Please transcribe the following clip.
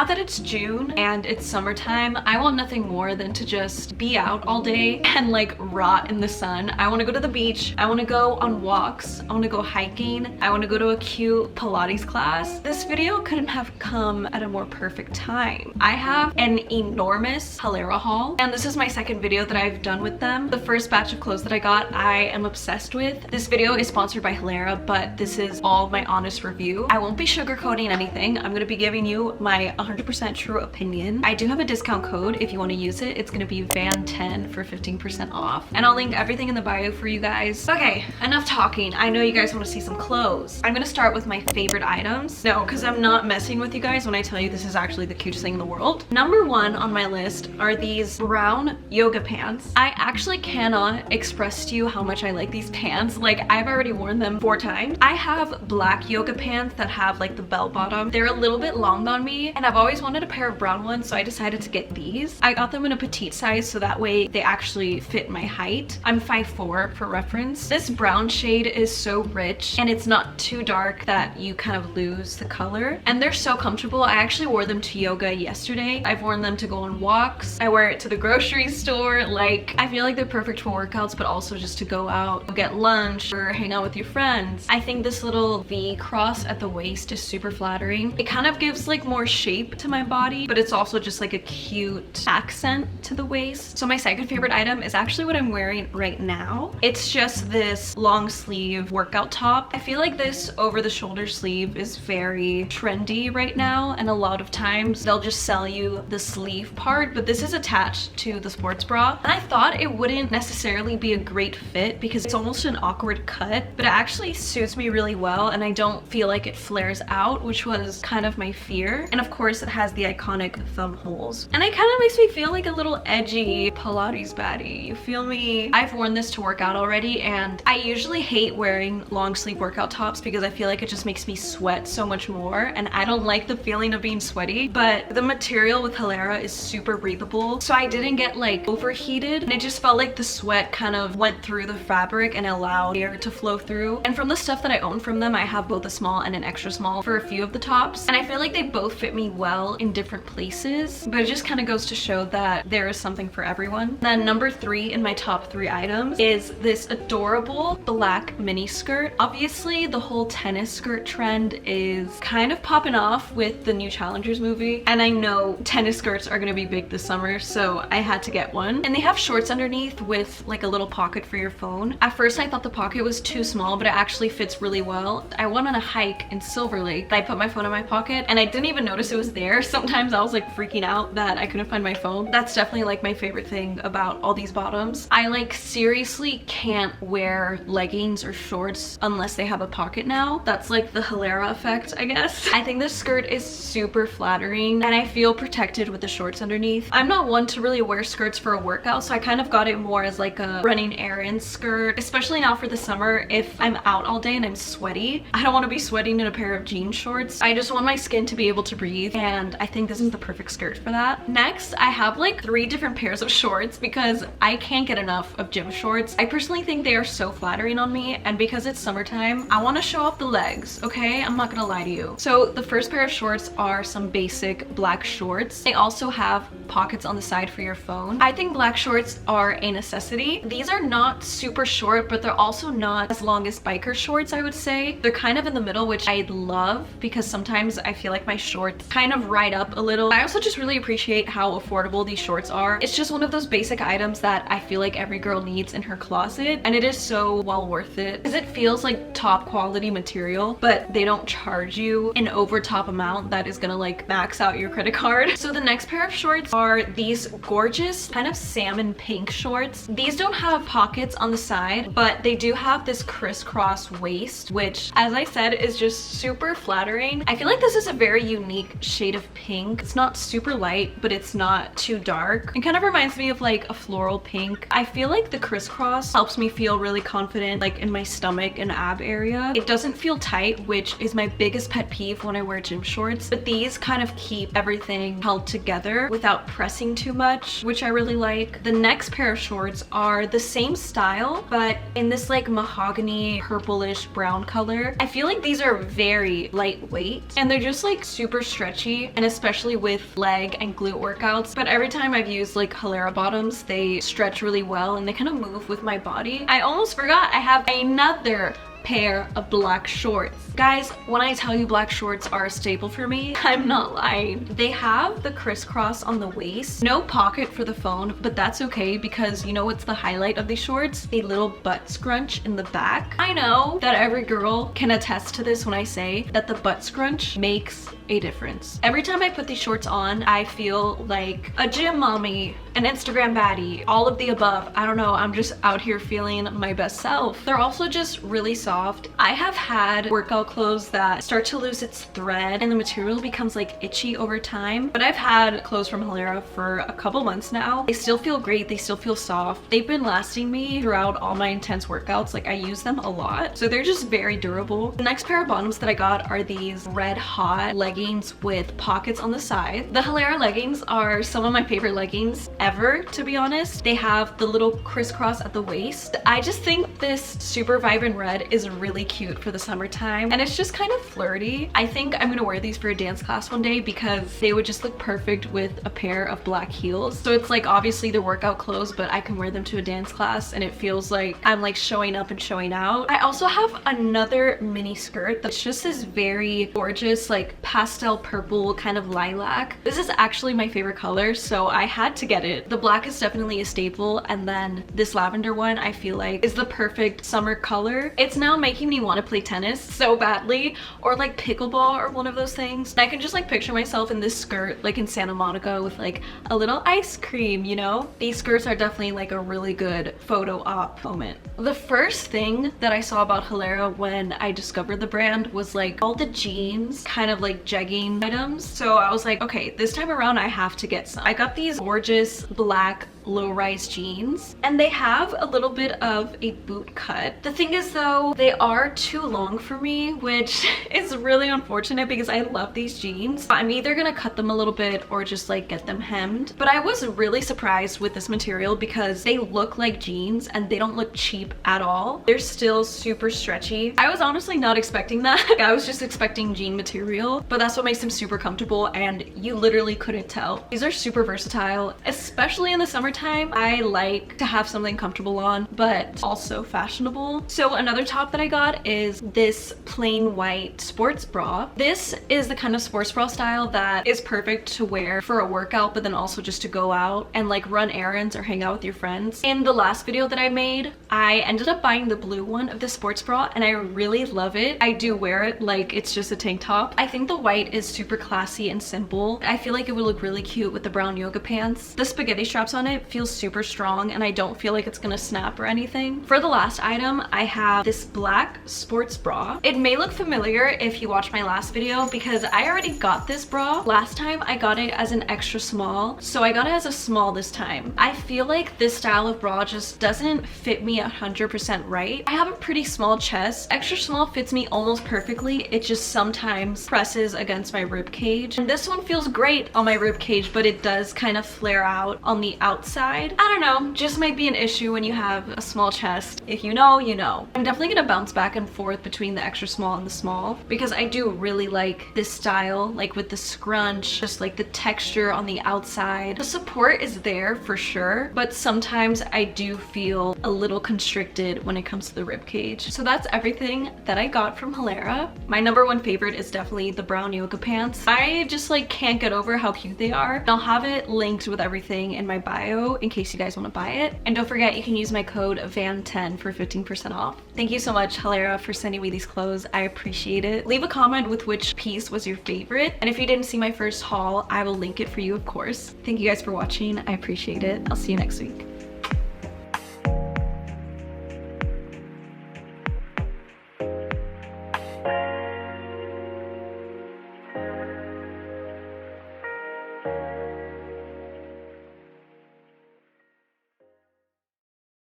Now that it's June and it's summertime, I want nothing more than to just be out all day and like rot in the sun. I want to go to the beach. I want to go on walks. I want to go hiking. I want to go to a cute Pilates class. This video couldn't have come at a more perfect time. I have an enormous halara haul, and this is my second video that I've done with them. The first batch of clothes that I got, I am obsessed with. This video is sponsored by halara, but this is all my honest review. I won't be sugarcoating anything. I'm going to be giving you my 100% true opinion. I do have a discount code if you want to use it. It's going to be VAN10 for 15% off, and I'll link everything in the bio for you guys. Okay, enough talking. I know you guys want to see some clothes. I'm going to start with my favorite items. No, because I'm not messing with you guys when I tell you this is actually the cutest thing in the world. Number one on my list are these brown yoga pants. I actually cannot express to you how much I like these pants. Like, I've already worn them 4 times. I have black yoga pants that have like the bell bottom. They're a little bit long on me, and I've always wanted a pair of brown ones, so I decided to get these. I got them in a petite size so that way they actually fit my height. I'm 5'4" for reference. This brown shade is so rich and it's not too dark that you kind of lose the color, and they're so comfortable. I actually wore them to yoga yesterday. I've worn them to go on walks. I wear it to the grocery store. Like, I feel like they're perfect for workouts, but also just to go out, go get lunch, or hang out with your friends. I think this little V cross at the waist is super flattering. It kind of gives like more shape to my body, but it's also just like a cute accent to the waist. So my second favorite item is actually what I'm wearing right now. It's just this long sleeve workout top. I feel like this over the shoulder sleeve is very trendy right now, and a lot of times they'll just sell you the sleeve part, but this is attached to the sports bra. And I thought it wouldn't necessarily be a great fit because it's almost an awkward cut, but it actually suits me really well, and I don't feel like it flares out, which was kind of my fear. And of course it has the iconic thumb holes, and it kind of makes me feel like a little edgy Pilates baddie, you feel me? I've worn this to work out already, and I usually hate wearing long sleeve workout tops because I feel like it just makes me sweat so much more, and I don't like the feeling of being sweaty. But the material with halara is super breathable, so I didn't get like overheated, and it just felt like the sweat kind of went through the fabric and allowed air to flow through. And from the stuff that I own from them, I have both a small and an extra small for a few of the tops, and I feel like they both fit me well in different places, but it just kind of goes to show that there is something for everyone. Then number 3 in my top 3 items is this adorable black mini skirt. Obviously the whole tennis skirt trend is kind of popping off with the new Challengers movie, and I know tennis skirts are gonna be big this summer, so I had to get one. And they have shorts underneath with like a little pocket for your phone. At first I thought the pocket was too small, but it actually fits really well. I went on a hike in Silver Lake. I put my phone in my pocket and I didn't even notice it was there. Sometimes I was like freaking out that I couldn't find my phone. That's definitely like my favorite thing about all these bottoms. I like seriously can't wear leggings or shorts unless they have a pocket now. That's like the halara effect, I guess. I think this skirt is super flattering, and I feel protected with the shorts underneath. I'm not one to really wear skirts for a workout, so I kind of got it more as like a running errands skirt, especially now for the summer. If I'm out all day and I'm sweaty, I don't want to be sweating in a pair of jean shorts. I just want my skin to be able to breathe, and I think this is the perfect skirt for that. Next, I have like 3 different pairs of shorts because I can't get enough of gym shorts. I personally think they are so flattering on me, and because it's summertime, I want to show off the legs, okay? I'm not gonna lie to you. So the first pair of shorts are some basic black shorts. They also have pockets on the side for your phone. I think black shorts are a necessity. These are not super short, but they're also not as long as biker shorts, I would say. They're kind of in the middle, which I love because sometimes I feel like my shorts kind of ride up a little. I also just really appreciate how affordable these shorts are. It's just one of those basic items that I feel like every girl needs in her closet, and it is so well worth it because it feels like top quality material, but they don't charge you an over top amount that is gonna like max out your credit card. So the next pair of shorts are these gorgeous kind of salmon pink shorts. These don't have pockets on the side, but they do have this crisscross waist, which, as I said, is just super flattering. I feel like this is a very unique shade of pink. It's not super light, but it's not too dark. It kind of reminds me of like a floral pink. I feel like the crisscross helps me feel really confident like in my stomach and ab area. It doesn't feel tight, which is my biggest pet peeve when I wear gym shorts, but these kind of keep everything held together without pressing too much, which I really like. The next pair of shorts are the same style, but in this like mahogany purplish brown color. I feel like these are very lightweight, and they're just like super stretchy stretchy, and especially with leg and glute workouts. But every time I've used like halara bottoms, they stretch really well and they kind of move with my body. I almost forgot I have another pair of black shorts. Guys, when I tell you black shorts are a staple for me, I'm not lying. They have the crisscross on the waist, no pocket for the phone, but that's okay because you know what's the highlight of these shorts? A little butt scrunch in the back. I know that every girl can attest to this when I say that the butt scrunch makes a difference. Every time I put these shorts on, I feel like a gym mommy, an Instagram baddie, all of the above. I don't know, I'm just out here feeling my best self. They're also just really soft. I have had workout clothes that start to lose its thread and the material becomes like itchy over time, but I've had clothes from Halara for a couple months now. They still feel great, they still feel soft. They've been lasting me throughout all my intense workouts. Like I use them a lot, so they're just very durable. The next pair of bottoms that I got are these red hot leggings with pockets on the side. The Halara leggings are some of my favorite leggings ever, to be honest. They have the little crisscross at the waist. I just think this super vibrant red is really cute for the summertime, and it's just kind of flirty. I think I'm gonna wear these for a dance class one day because they would just look perfect with a pair of black heels. So it's like obviously they're workout clothes, but I can wear them to a dance class and it feels like I'm like showing up and showing out. I also have another mini skirt that's just this very gorgeous like pastel purple kind of lilac. This is actually my favorite color, so I had to get it. The black is definitely a staple, and then this lavender one I feel like is the perfect summer color. It's now making me want to play tennis so badly, or like pickleball or one of those things. I can just like picture myself in this skirt like in Santa Monica with like a little ice cream, you know? These skirts are definitely like a really good photo op moment. The first thing that I saw about Halara when I discovered the brand was like all the jeans, kind of like jegging items. So I was like, okay, this time around I have to get some. I got these gorgeous black low-rise jeans, and they have a little bit of a boot cut. The thing is though, they are too long for me, which is really unfortunate because I love these jeans. I'm either gonna cut them a little bit or just like get them hemmed. But I was really surprised with this material because they look like jeans and they don't look cheap at all. They're still super stretchy. I was honestly not expecting that. I was just expecting jean material, but that's what makes them super comfortable, and you literally couldn't tell. These are super versatile, especially in the summertime. I like to have something comfortable on, but also fashionable. So another top that I got is this plain white sports bra. This is the kind of sports bra style that is perfect to wear for a workout, but then also just to go out and like run errands or hang out with your friends. In the last video that I made, I ended up buying the blue one of the sports bra, and I really love it. I do wear it like it's just a tank top. I think the white is super classy and simple. I feel like it would look really cute with the brown yoga pants. The spaghetti straps on it feels super strong, and I don't feel like it's gonna snap or anything. For the last item, I have this black sports bra. It may look familiar if you watched my last video because I already got this bra. Last time I got it as an extra small, so I got it as a small this time. I feel like this style of bra just doesn't fit me 100% right. I have a pretty small chest. Extra small fits me almost perfectly. It just sometimes presses against my rib cage, and this one feels great on my rib cage, but it does kind of flare out on the outside. I don't know, just might be an issue when you have a small chest. If you know, you know. I'm definitely gonna bounce back and forth between the extra small and the small because I do really like this style, like with the scrunch, just like the texture on the outside. The support is there for sure, but sometimes I do feel a little constricted when it comes to the rib cage. So that's everything that I got from Halara. My number one favorite is definitely the brown yoga pants. I just like can't get over how cute they are. I'll have it linked with everything in my bio in case you guys want to buy it. And don't forget, you can use my code VAN10 for 15% off. Thank you so much, Halara, for sending me these clothes. I appreciate it. Leave a comment with which piece was your favorite. And if you didn't see my first haul, I will link it for you, of course. Thank you guys for watching. I appreciate it. I'll see you next week.